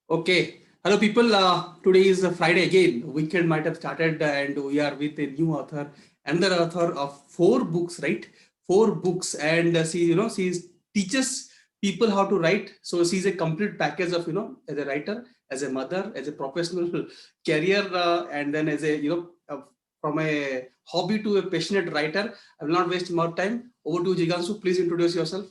Okay. Hello, people. Today is a Friday again. Weekend might have started, and we are with a new author, another author of four books, right? Four books, and she teaches people how to write. So she's a complete package of, as a writer, as a mother, as a professional career, and then as a, from a hobby to a passionate writer. I will not waste more time. Over to you, Jigansu. Please introduce yourself.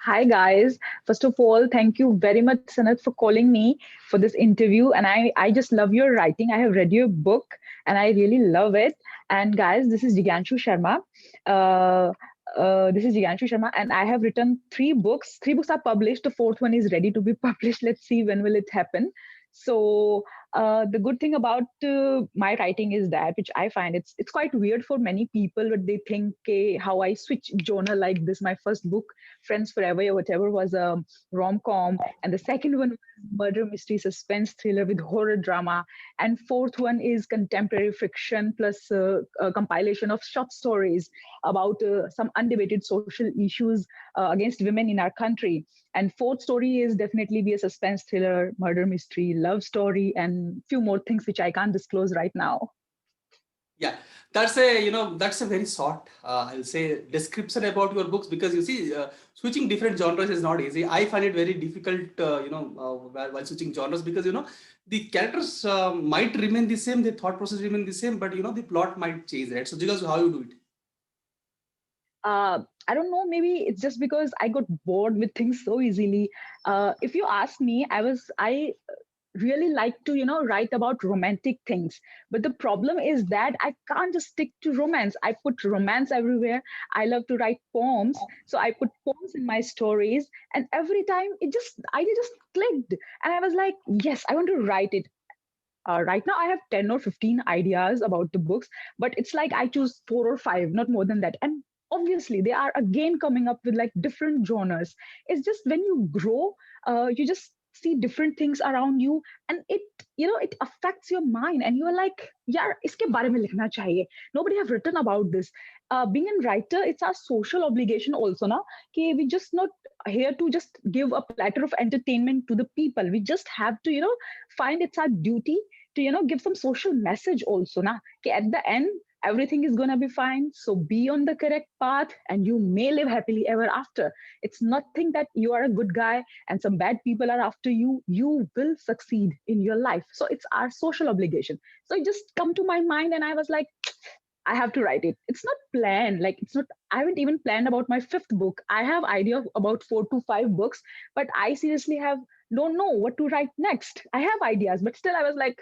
Hi, guys. First of all, thank you very much, Sanat, for calling me for this interview. And I just love your writing. I have read your book and I really love it. And, guys, this is Jiganshu Sharma. Uh, and I have written three books. Three books are published. The fourth one is ready to be published. Let's see when will it happen. So the good thing about my writing is that, which I find it's quite weird for many people, but they think, okay, how I switch genre like this. My first book, Friends Forever or whatever, was a rom-com, and the second one was murder mystery suspense thriller with horror drama, and fourth one is contemporary fiction plus a compilation of short stories about some undebated social issues against women in our country. And fourth story is definitely be a suspense thriller, murder mystery, love story, and few more things which I can't disclose right now. Yeah, that's a very short, I'll say, description about your books, because you see, switching different genres is not easy. I find it very difficult, while switching genres, because the characters might remain the same, the thought process remain the same, but the plot might change, right? So, Jigas, how you do it? I don't know, maybe it's just because I got bored with things so easily. If you ask me, I really like to write about romantic things, but the problem is that I can't just stick to romance. I put romance everywhere. I love to write poems, so I put poems in my stories, and every time I just clicked, and I was like, yes, I want to write it. Right now I have 10 or 15 ideas about the books, but it's like I choose four or five, not more than that. And obviously they are again coming up with like different genres. It's just when you grow, you just see different things around you, and it affects your mind, and you are like, yeah, iske bare mein likhna chahiye. Nobody have written about this. Being a writer, it's our social obligation also, na, कि we just not here to just give a platter of entertainment to the people. We just have to find it's our duty to give some social message also, na, कि at the end everything is going to be fine, so be on the correct path and you may live happily ever after. It's nothing that you are a good guy and some bad people are after you. You will succeed in your life, so it's our social obligation. So it just come to my mind, and I was like, I have to write it. It's not planned. Like, it's not, I haven't even planned about my fifth book. I have idea of about 4 to 5 books, but I seriously have don't know what to write next. I have ideas, but still I was like,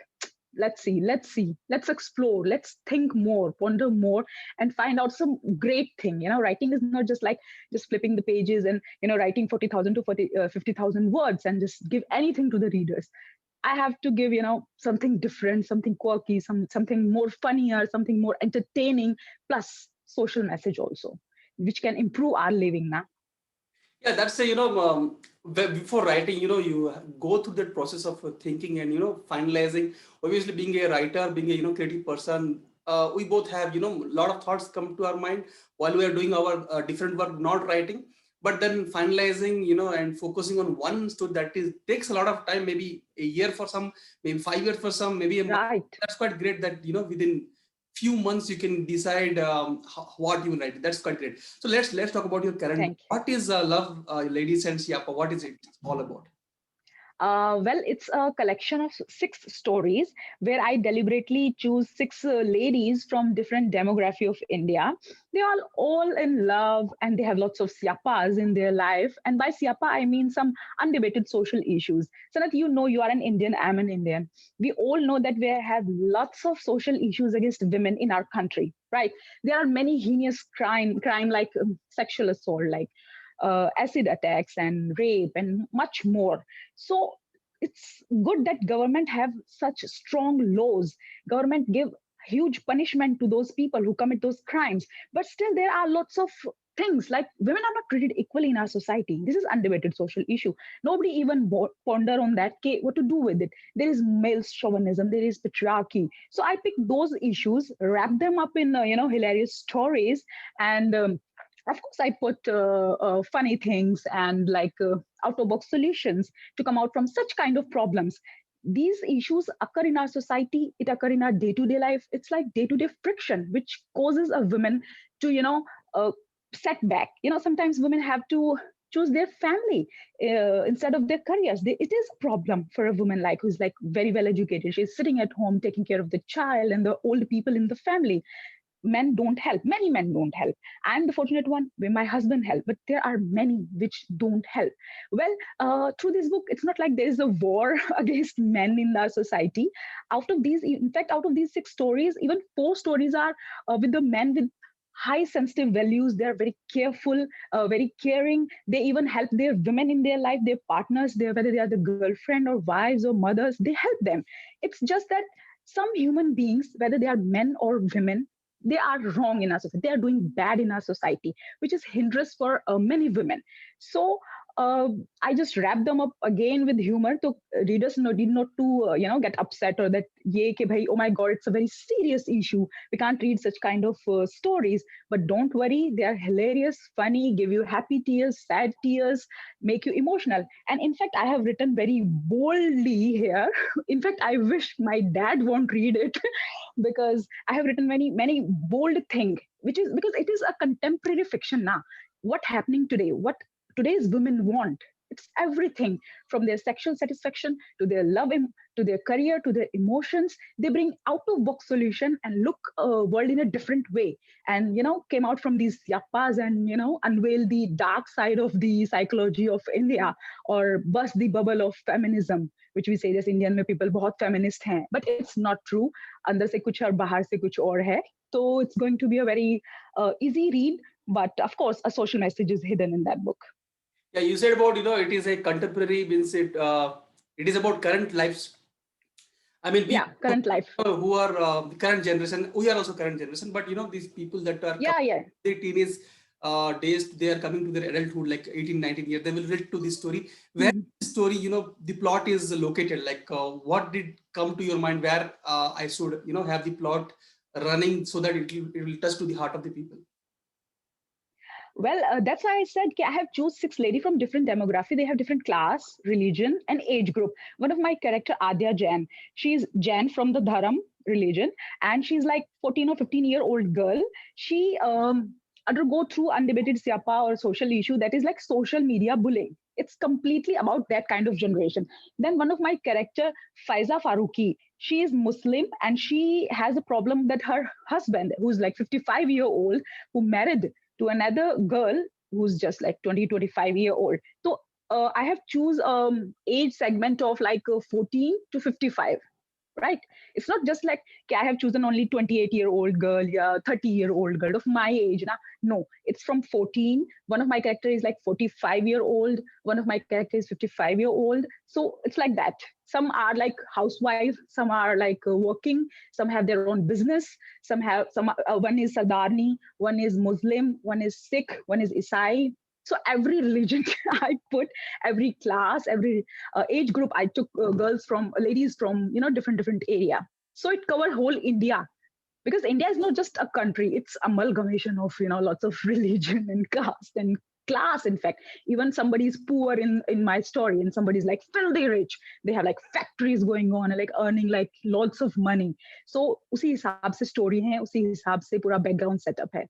let's see, let's explore, let's think more, ponder more, and find out some great thing. Writing is not just like just flipping the pages and writing 40,000 to 50,000 words and just give anything to the readers. I have to give, something different, something quirky, something more funnier, something more entertaining, plus social message also, which can improve our living now. Yeah, that's a, before writing, you go through that process of thinking and, finalizing. Obviously, being a writer, being a, creative person, we both have, a lot of thoughts come to our mind while we are doing our different work, not writing. But then finalizing, and focusing on one story, that is takes a lot of time, maybe a year for some, maybe 5 years for some, maybe a month. Right. That's quite great that, within few months you can decide what you write. That's quite great. So let's talk about your current book. Thank you. What is Love, Ladies and Siapa? What is it all about? Well, it's a collection of six stories where I deliberately choose six ladies from different demography of India. They are all in love and they have lots of siapas in their life. And by siapa, I mean some undebated social issues. So that you are an Indian, I'm an Indian. We all know that we have lots of social issues against women in our country, right? There are many heinous crime like sexual assault, like acid attacks and rape and much more. So it's good that government have such strong laws. Government give huge punishment to those people who commit those crimes, but still there are lots of things like women are not treated equally in our society. This is undebated social issue. Nobody even ponder on that, okay, what to do with it. There is male chauvinism, there is patriarchy. So I pick those issues, wrap them up in hilarious stories, and of course I put funny things and like out of box solutions to come out from such kind of problems. These issues occur in our society, it occur in our day to day life. It's like day to day friction which causes a woman to uh, set back. Sometimes women have to choose their family instead of their careers. It is a problem for a woman like who's like very well educated, she's sitting at home taking care of the child and the old people in the family. Men don't help, many men don't help. I'm the fortunate one where my husband helped, but there are many which don't help. Well, through this book, it's not like there is a war against men in our society. Out of these, in fact, out of these 6 stories, even 4 stories are with the men with high sensitive values. They're very careful, very caring. They even help their women in their life, their partners, whether they are the girlfriend or wives or mothers, they help them. It's just that some human beings, whether they are men or women, they are wrong in our society, they are doing bad in our society, which is hindrance for many women. So uh, I just wrap them up again with humor, so readers need not to get upset or that ye ke bhai, oh my god, it's a very serious issue, we can't read such kind of stories. But don't worry, they are hilarious, funny, give you happy tears, sad tears, make you emotional. And in fact, I have written very boldly here. In fact, I wish my dad won't read it because I have written many bold thing, which is because it is a contemporary fiction now. What happening today? What today's women want? It's everything from their sexual satisfaction to their to their career to their emotions. They bring out of box solution and look world in a different way. And came out from these yappas and unveil the dark side of the psychology of India or bust the bubble of feminism, which we say this Indian में people बहुत feminist हैं, but it's not true. अंदर से कुछ और बाहर से कुछ और है. So it's going to be a very easy read, but of course a social message is hidden in that book. Yeah, you said about it is a contemporary, means it is about current lives. I mean, Yeah, current life. who are the current generation, we are also current generation, but these people that are Yeah. their teenage days, they are coming to their adulthood, like 18, 19 years, they will read to this story. Where this story, the plot is located, like what did come to your mind where I should, have the plot running so that it will touch to the heart of the people. Well, that's why I said I have choose 6 lady from different demography. They have different class, religion, and age group. One of my character, Adya Jain, she's Jain from the Dharam religion, and she's like 14 or 15-year-old girl. She undergo through undebated siapa or social issue that is like social media bullying. It's completely about that kind of generation. Then one of my character, Faiza Faruqi, she is Muslim and she has a problem that her husband, who's like 55-year-old, who married to another girl who's just like 20, 25-year old. So I have choose age segment of like 14 to 55, right? It's not just like I have chosen only 28-year-old girl, yeah, 30-year-old girl of my age. No, it's from 14. One of my character is like 45-year-old. One of my character is 55-year-old. So it's like that. Some are like housewife, some are like working, some have their own business, some one is Sardarni, one is Muslim, one is Sikh, one is Isai. So every religion I put, every class, every age group I took girls from ladies from different area. So it covered whole India, because India is not just a country, it's amalgamation of lots of religion and caste and class. In fact, even somebody is poor in my story and somebody's like filthy rich, they have like factories going on and like earning like lots of money. So उसी हिसाब से story है, उसी हिसाब से पूरा background setup है.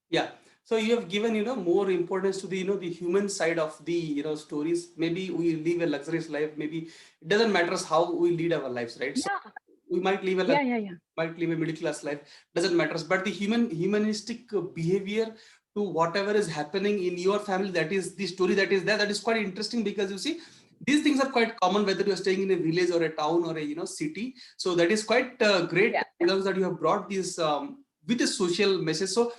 Yeah. So you have given more importance to the the human side of the stories. Maybe we live a luxurious life. Maybe it doesn't matter how we lead our lives, right? So Yeah. we might live a might live a middle class life. Doesn't matter. But the humanistic behavior to whatever is happening in your family, that is the story that is there. That is quite interesting, because you see these things are quite common whether you are staying in a village or a town or a city. So that is quite great, Yeah. that you have brought this with a social message. So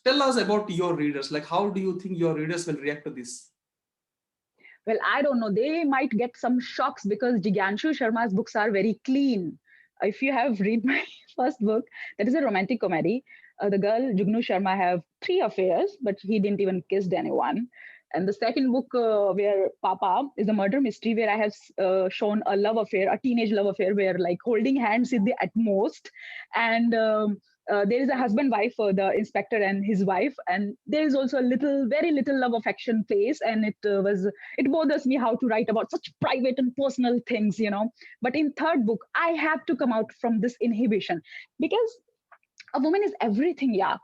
tell us about your readers. Like, how do you think your readers will react to this? Well, I don't know. They might get some shocks because Jigyanshu Sharma's books are very clean. If you have read my first book, that is a romantic comedy. The girl Jugnu Sharma have 3 affairs, but he didn't even kissed anyone. And the second book, where Papa, is a murder mystery where I have shown a love affair, a teenage love affair, where like holding hands is the utmost. And there is a husband wife, the inspector and his wife, and there is also a little, very little love affection place, and it bothers me how to write about such private and personal things, but in third book I have to come out from this inhibition, because a woman is everything. Yeah,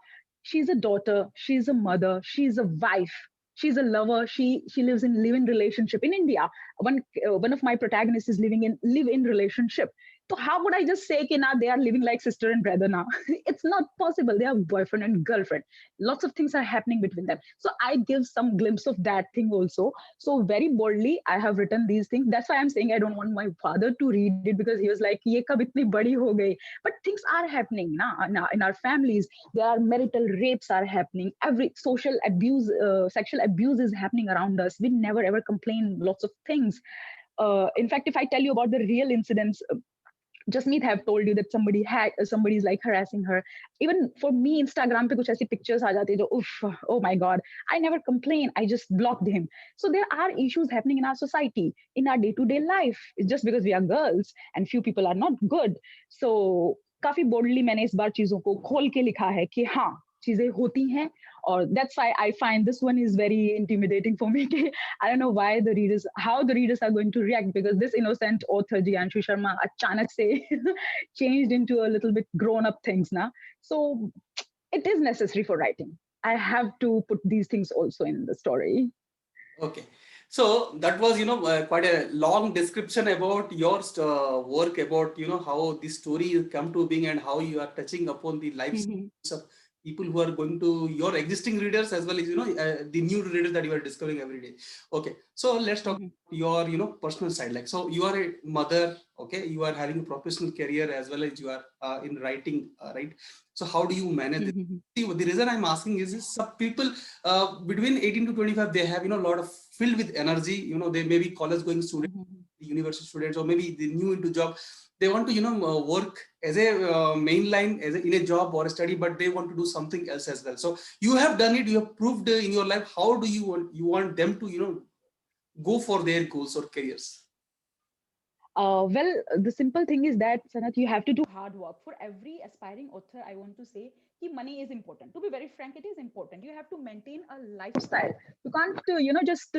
she's a daughter, she's a mother, she's a wife, she's a lover, she lives in live-in relationship in India. One of my protagonists is living in live-in relationship. So how would I just say कि they are living like sister and brother now? It's not possible. They are boyfriend and girlfriend. Lots of things are happening between them. So I give some glimpse of that thing also. So very boldly, I have written these things. That's why I'm saying I don't want my father to read it, because he was like, "ये कब इतनी बड़ी हो गई?" But things are happening now in our families. There are marital rapes are happening. Every social abuse, sexual abuse is happening around us. We never ever complain. Lots of things. In fact, if I tell you about the real incidents, Jasmeet have told you that somebody's like harassing her. Even for me, Instagram pe kuch aisi pictures aa jati hai jo, oof, oh my god, I never complain, I just blocked him. So there are issues happening in our society, in our day to day life. It's just because we are girls and few people are not good. So काफी boldly मैंने इस बार चीजों को खोल के लिखा है कि हाँ, चीजें होती हैं. और that's why I find this one is very intimidating for me. I don't know how the readers are going to react, because this innocent author Jiyanshu Sharma achanak se changed into a little bit grown up things now. So it is necessary for writing. I have to put these things also in the story. Okay. So that was, quite a long description about your work, about, how this story come to being and how you are touching upon the lives of people who are going to your existing readers, as well as, the new readers that you are discovering every day. Okay. So let's talk your, personal side. Like, so you are a mother, okay? You are having a professional career as well as you are in writing, right? So how do you manage it? See, the reason I'm asking is some people between 18 to 25, they have, lot of filled with energy. They may be college going students, university students, or maybe they new into job. They want to, work as a mainline, in a job or a study, but they want to do something else as well. So you have done it. You have proved in your life. How do you want them to, go for their goals or careers? Well, the simple thing is that, Sanat, you have to do hard work. For every aspiring author, I want to say that money is important. To be very frank, it is important. You have to maintain a lifestyle. You can't, just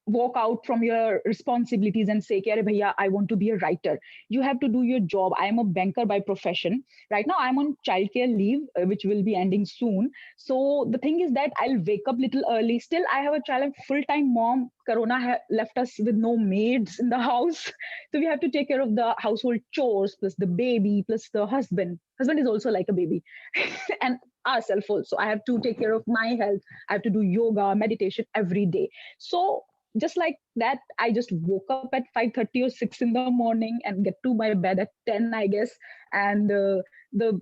walk out from your responsibilities and say, "Kya re bhaiya, I want to be a writer." You have to do your job. I am a banker by profession. Right now, I'm on childcare leave, which will be ending soon. So the thing is that I'll wake up little early. Still, I have a child. I'm full-time mom. Corona left us with no maids in the house. So we have to take care of the household chores, plus the baby, plus the husband. Husband is also like a baby. And ourselves also. I have to take care of my health. I have to do yoga, meditation every day. So just like that, I just woke up at 5:30 or 6 in the morning and get to my bed at 10, I guess. And the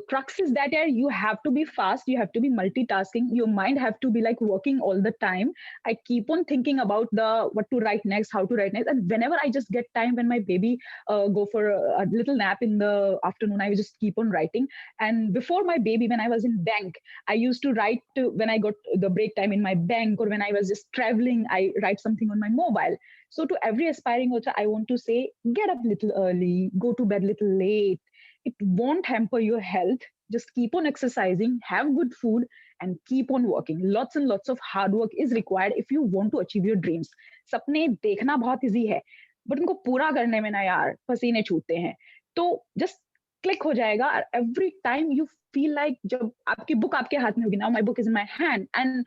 crux is that, yeah, you have to be fast, you have to be multitasking, your mind have to be like working all the time. I keep on thinking about the what to write next, how to write next, and whenever I just get time, when my baby go for a little nap in the afternoon, I just keep on writing. And before my baby, when I was in bank, I used to write when I got the break time in my bank, or when I was just traveling, I write something on my mobile. So to every aspiring author, I want to say, get up little early, go to bed little late. It won't hamper your health. Just keep on exercising, have good food, and keep on working. Lots and lots of hard work is required if you want to achieve your dreams. सपने देखना बहुत easy है, but उनको पूरा करने में ना यार पसीने छूटते हैं. तो जस्ट क्लिक हो जाएगा. Every time you feel like, जब आपकी बुक आपके हाथ में होगी, now my book is in my hand, and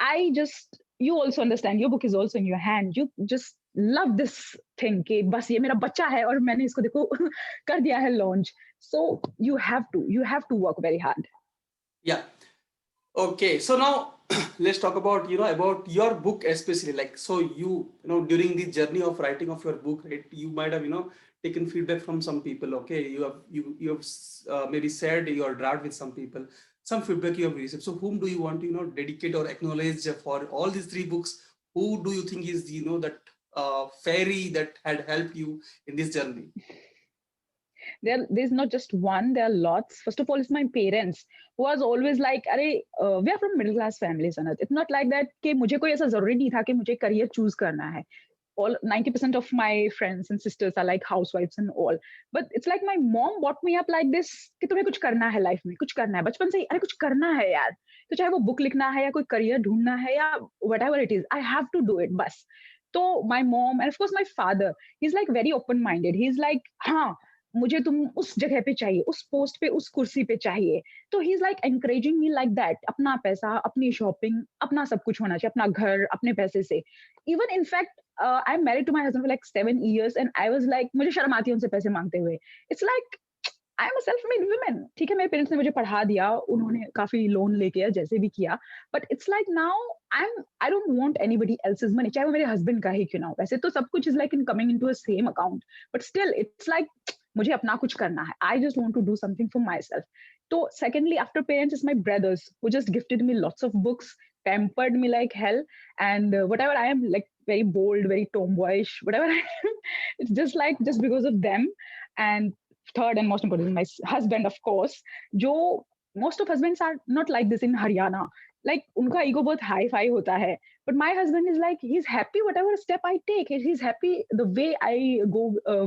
I just, you also understand, your book is also in your hand, you just love this thing कि बस ये मेरा बच्चा है और मैंने इसको देखो कर दिया है launch. So you have to work very hard. Yeah. Okay. So now let's talk about, about your book especially. Like, so during the journey of writing of your book, right, you might have, taken feedback from some people. Okay. You have maybe shared your draft with some people. Some feedback you have received. So whom do you want to, dedicate or acknowledge for all these 3 books? Who do you think is, that fairy that had helped you in this journey? There's not just one, there are lots. First of all, it's my parents, who was always like, we are from middle class families, Sanat. It's not like that कि मुझे कोई ऐसा जरूरी नहीं था कि मुझे career choose करना है. all 90% of my friends and sisters are like housewives and all. But it's like my mom brought me up like this कि तुम्हें कुछ करना है लाइफ में, कुछ करना है बचपन से ही, अरे कुछ करना है यार, तो चाहे वो बुक लिखना है या कोई करियर ढूंढना है या whatever it is, I have to do it बस. तो my mom and of course my father, he's like very open minded. He's like हाँ, मुझे तुम उस जगह पे चाहिए, उस पोस्ट पे, उस कुर्सी पे चाहिए. तो he is like encouraging me like that. अपना पैसा, अपनी शॉपिंग, अपना सब कुछ होना चाहिए, अपना घर अपने पैसे से. Even in fact I am married to my husband for like 7 years and I was like मुझे शर्म आती है उनसे पैसे मांगते हुए. It's like I am a self made woman. ठीक है, मेरे पेरेंट्स ने मुझे पढ़ा दिया, उन्होंने काफी लोन लेके या जैसे भी किया, but it's like now I don't want anybody else's money, चाहे वो मेरे हस्बैंड का ही क्यों ना हो. वैसे तो सब कुछ is like in coming into a same account, but still it's like मुझे अपना कुछ करना है. I just want to do something for myself. तो secondly after parents is my brothers who just gifted me lots of books, pampered me like hell, and whatever I am, like very bold, very tomboyish, whatever I am, it's just like just because of them. And third and most important, my husband, of course. Jo most of husbands are not like this in Haryana. Like unka ego bahut high fi hota hai, but my husband is like he's happy whatever step I take. He's happy the way I go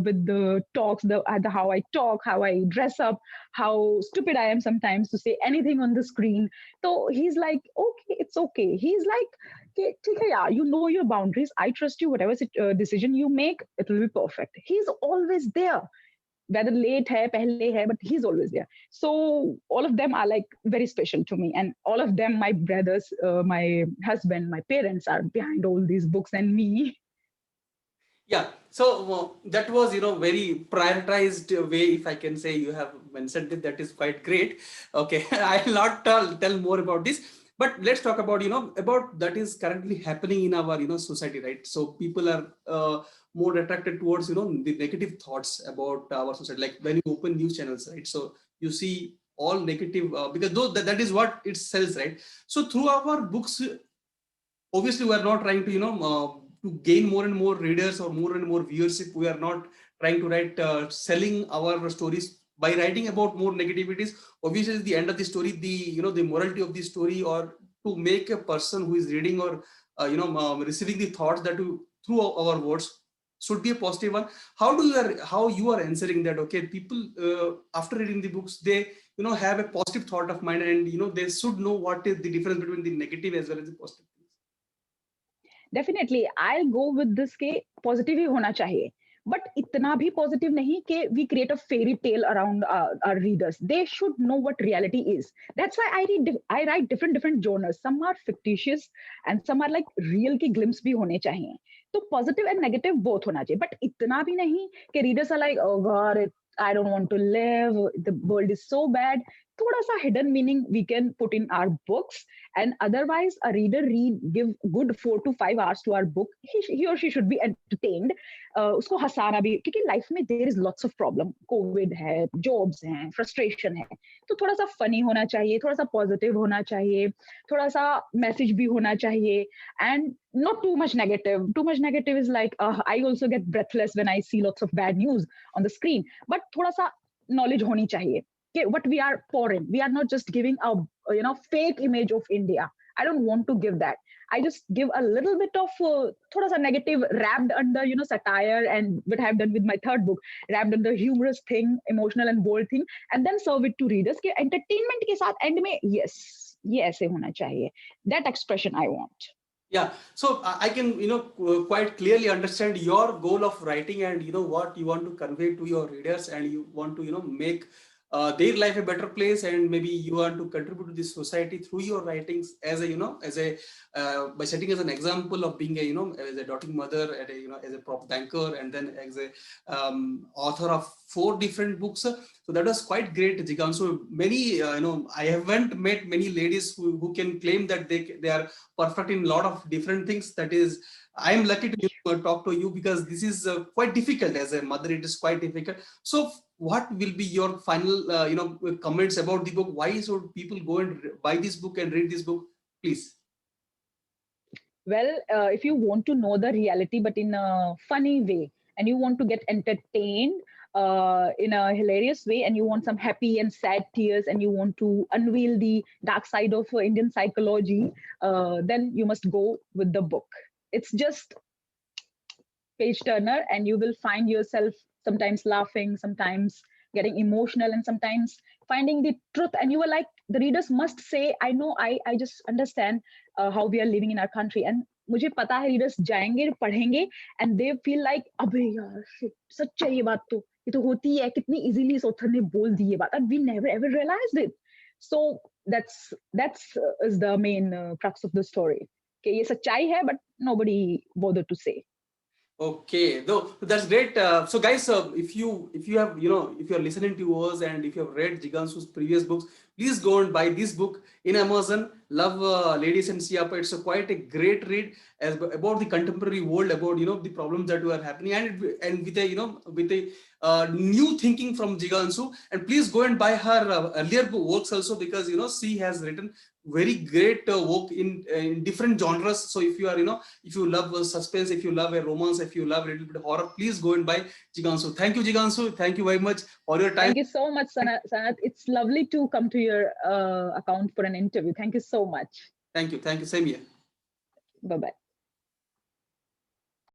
with the talks, the how I talk, how I dress up, how stupid I am sometimes to say anything on the screen. So he's like okay, it's okay. He's like okay, ठीक है यार, you know your boundaries, I trust you, whatever decision you make, it will be perfect. He's always there, whether late hai pehle hai, but he's always there. So all of them are like very special to me, and all of them, my brothers, my husband, my parents, are behind all these books and me. Yeah, so that was very prioritized way, if I can say. You have mentioned it, that is quite great. Okay, I'll not tell more about this, but let's talk about about that is currently happening in our society, right? So people are more attracted towards the negative thoughts about our society, like when you open news channels, right? So you see all negative because that is what it sells, right? So through our books, obviously we are not trying to to gain more and more readers or more and more viewership. We are not trying to write selling our stories by writing about more negativities. Obviously at the end of the story, the the morality of the story, or to make a person who is reading or receiving the thoughts that through our words should be a positive one. How you are answering that? Okay, people after reading the books, they have a positive thought of mind, and they should know what is the difference between the negative as well as the positive. Definitely I'll go with this के positive ही होना चाहिए, but इतना भी positive नहीं कि we create a fairy tale around our readers. They should know what reality is. That's why I write different genres. Some are fictitious and some are like real की glimpse भी होने चाहिए. तो positive and negative both होना चाहिए, but इतना भी नहीं कि readers are like oh god, I don't want to live, the world is so bad. थोड़ा सा hidden meaning we can put in our books, and otherwise a reader give good 4 to 5 hours to our book, he or she should be entertained. उसको हंसाना भी, क्योंकि life में there is lots of problem, Covid है, jobs हैं, frustration है, तो थोड़ा सा फनी होना चाहिए, थोड़ा सा पॉजिटिव होना चाहिए, थोड़ा सा मैसेज भी होना चाहिए, and not too much negative. Too much negative is like I also get breathless when I see lots of bad news on the screen, but थोड़ा सा knowledge होनी चाहिए कि what we are pouring. We are not just giving a fake image of India. I don't want to give that. I just give a little bit of thoda sa negative wrapped under satire, and what I have done with my third book, wrapped under humorous thing, emotional and bold thing, and then serve it to readers कि entertainment के साथ end में yes ये ऐसे होना चाहिए. That expression I want. Yeah, so I can quite clearly understand your goal of writing, and what you want to convey to your readers, and you want to make their life a better place, and maybe you want to contribute to this society through your writings as a as a by setting as an example of being a as a doting mother, and as a prop banker, and then as a author of 4 different books. So that was quite great, Jigam. So many I haven't met many ladies who can claim that they are perfect in a lot of different things. That is, I am lucky to talk to you, because this is quite difficult as a mother. It is quite difficult. So what will be your final comments about the book? Why should people go and buy this book and read this book, please? Well, if you want to know the reality but in a funny way, and you want to get entertained in a hilarious way, and you want some happy and sad tears, and you want to unveil the dark side of Indian psychology, then you must go with the book. It's just page turner, and you will find yourself sometimes laughing, sometimes getting emotional, and sometimes finding the truth. And you were like, the readers must say, I know, I just understand how we are living in our country. And मुझे पता है readers जाएंगे पढ़ेंगे and they feel like अबे यार shit, सच है ये तो होती है कितनी इजीली इस ऑथर ने बोल दी ये बात and we never ever realized it. So that's is the main crux of the story कि ये सच्चाई है but nobody bothered to say. Okay, though that's great. So, guys, if you have if you are listening to us and if you have read Jigansu's previous books, please go and buy this book in Amazon. Love Ladies and Siapa. It's quite a great read as about the contemporary world, about the problems that were happening, and with a with a new thinking from Jigansu. And please go and buy her earlier works also, because she has written very great work in different genres. So if you are if you love suspense, if you love a romance, if you love a little bit of horror, please go and buy Jigansu. Thank you, Jigansu. Thank you very much for your time. Thank you so much, Sanat. It's lovely to come to your account for an interview. Thank you so much. Thank you. Same here. Bye-bye.